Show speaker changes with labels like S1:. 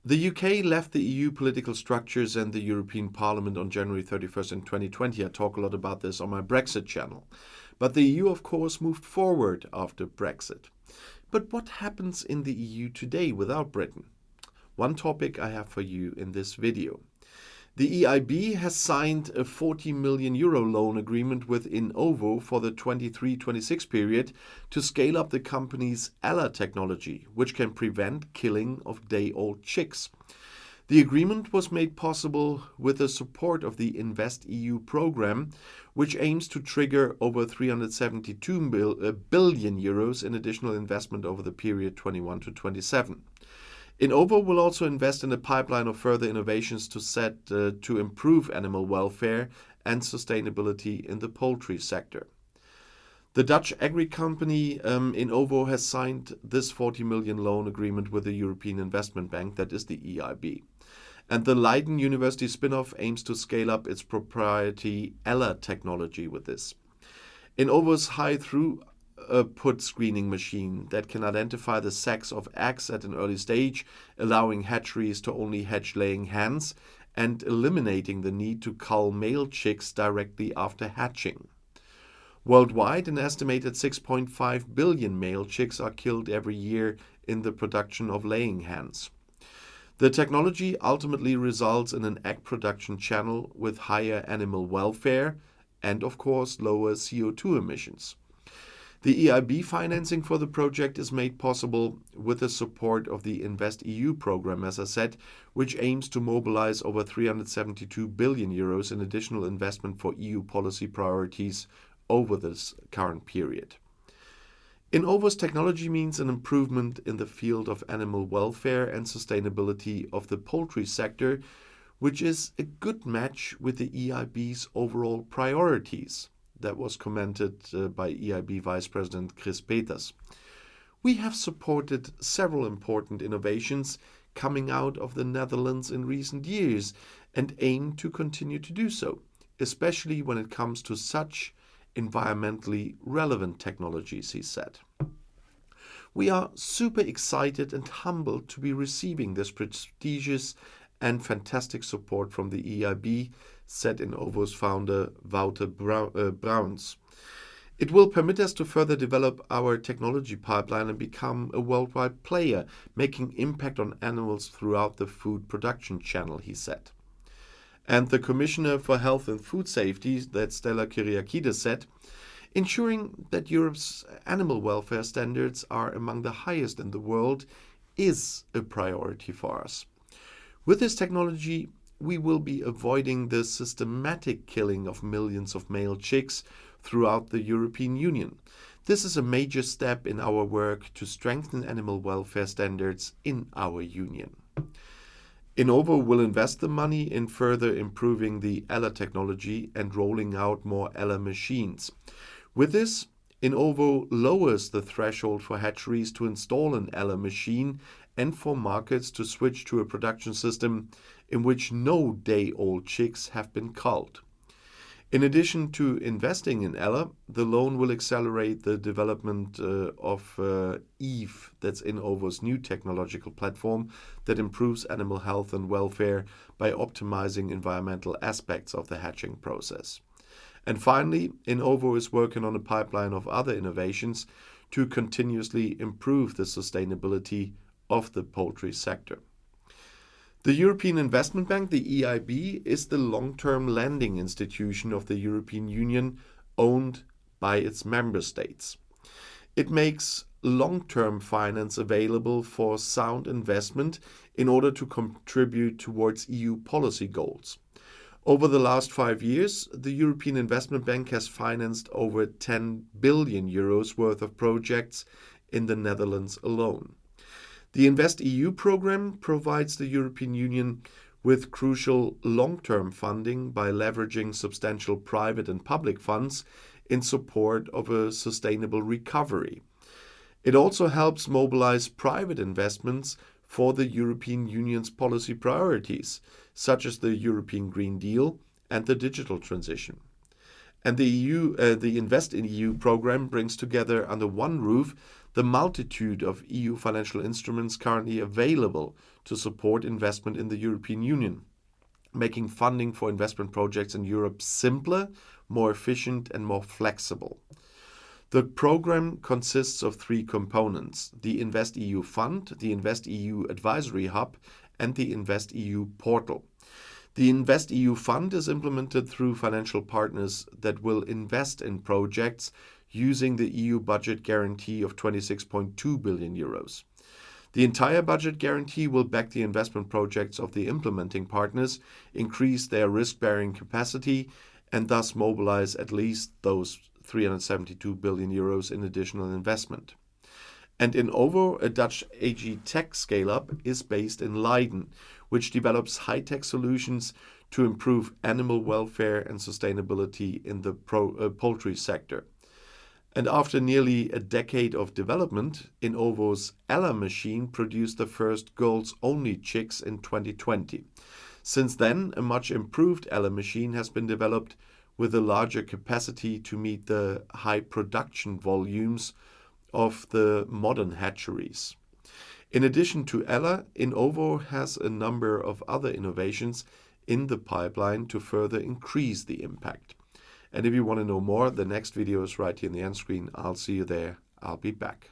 S1: The UK left the EU political structures and the European Parliament on January 31st in 2020. I talk a lot about this on my Brexit channel. But the EU, of course, moved forward after Brexit. But what happens in the EU today without Britain? One topic I have for you in this video. The EIB has signed a €40 million loan agreement with In Ovo for the 23-26 period to scale up the company's ELA technology, which can prevent killing of day-old chicks. The agreement was made possible with the support of the InvestEU program, which aims to trigger over €372 billion in additional investment over the period 21 to 27. In Ovo will also invest in a pipeline of further innovations to improve animal welfare and sustainability in the poultry sector. The Dutch agri company In Ovo has signed this 40 million loan agreement with the European Investment Bank, that is the EIB. And the Leiden University spin-off aims to scale up its proprietary ELA technology with this. In Ovo's high-throughput screening machine that can identify the sex of eggs at an early stage, allowing hatcheries to only hatch laying hens and eliminating the need to cull male chicks directly after hatching. Worldwide, an estimated 6.5 billion male chicks are killed every year in the production of laying hens. The technology ultimately results in an egg production channel with higher animal welfare and, of course, lower CO2 emissions. The EIB financing for the project is made possible with the support of the InvestEU program, as I said, which aims to mobilize over €372 billion in additional investment for EU policy priorities over this current period. In Ovo's technology means an improvement in the field of animal welfare and sustainability of the poultry sector, which is a good match with the EIB's overall priorities. That was commented by EIB Vice President Chris Peters. We have supported several important innovations coming out of the Netherlands in recent years and aim to continue to do so, especially when it comes to such environmentally relevant technologies, he said. We are super excited and humbled to be receiving this prestigious and fantastic support from the EIB, said In Ovo's founder Wouter Bruins. It will permit us to further develop our technology pipeline and become a worldwide player, making impact on animals throughout the food production channel, he said. And the Commissioner for Health and Food Safety, that Stella Kyriakides, said, ensuring that Europe's animal welfare standards are among the highest in the world is a priority for us. With this technology, we will be avoiding the systematic killing of millions of male chicks throughout the European Union. This is a major step in our work to strengthen animal welfare standards in our union. In Ovo will invest the money in further improving the ELA technology and rolling out more ELA machines. With this, In Ovo lowers the threshold for hatcheries to install an ELA machine and for markets to switch to a production system in which no day-old chicks have been culled. In addition to investing in ELA, the loan will accelerate the development of EVE, that's In Ovo's new technological platform that improves animal health and welfare by optimizing environmental aspects of the hatching process. And finally, In Ovo is working on a pipeline of other innovations to continuously improve the sustainability of the poultry sector. The European Investment Bank, the EIB, is the long-term lending institution of the European Union owned by its member states. It makes long-term finance available for sound investment in order to contribute towards EU policy goals. Over the last 5 years, the European Investment Bank has financed over €10 billion worth of projects in the Netherlands alone. The InvestEU program provides the European Union with crucial long-term funding by leveraging substantial private and public funds in support of a sustainable recovery. It also helps mobilize private investments for the European Union's policy priorities, such as the European Green Deal and the digital transition. And the InvestEU program brings together under one roof the multitude of EU financial instruments currently available to support investment in the European Union, making funding for investment projects in Europe simpler, more efficient, and more flexible. The program consists of three components: the InvestEU Fund, the InvestEU Advisory Hub, and the InvestEU Portal. The InvestEU Fund is implemented through financial partners that will invest in projects using the EU budget guarantee of 26.2 billion euros. The entire budget guarantee will back the investment projects of the implementing partners, increase their risk-bearing capacity, and thus mobilize at least those 372 billion euros in additional investment. And In Ovo, a Dutch AG tech scale-up, is based in Leiden, which develops high-tech solutions to improve animal welfare and sustainability in the poultry sector. And after nearly a decade of development, In Ovo's Ella machine produced the first girls-only chicks in 2020. Since then, a much improved Ella machine has been developed with a larger capacity to meet the high production volumes of the modern hatcheries. In addition to Ella, In Ovo has a number of other innovations in the pipeline to further increase the impact. And if you want to know more, the next video is right here in the end screen. I'll see you there. I'll be back.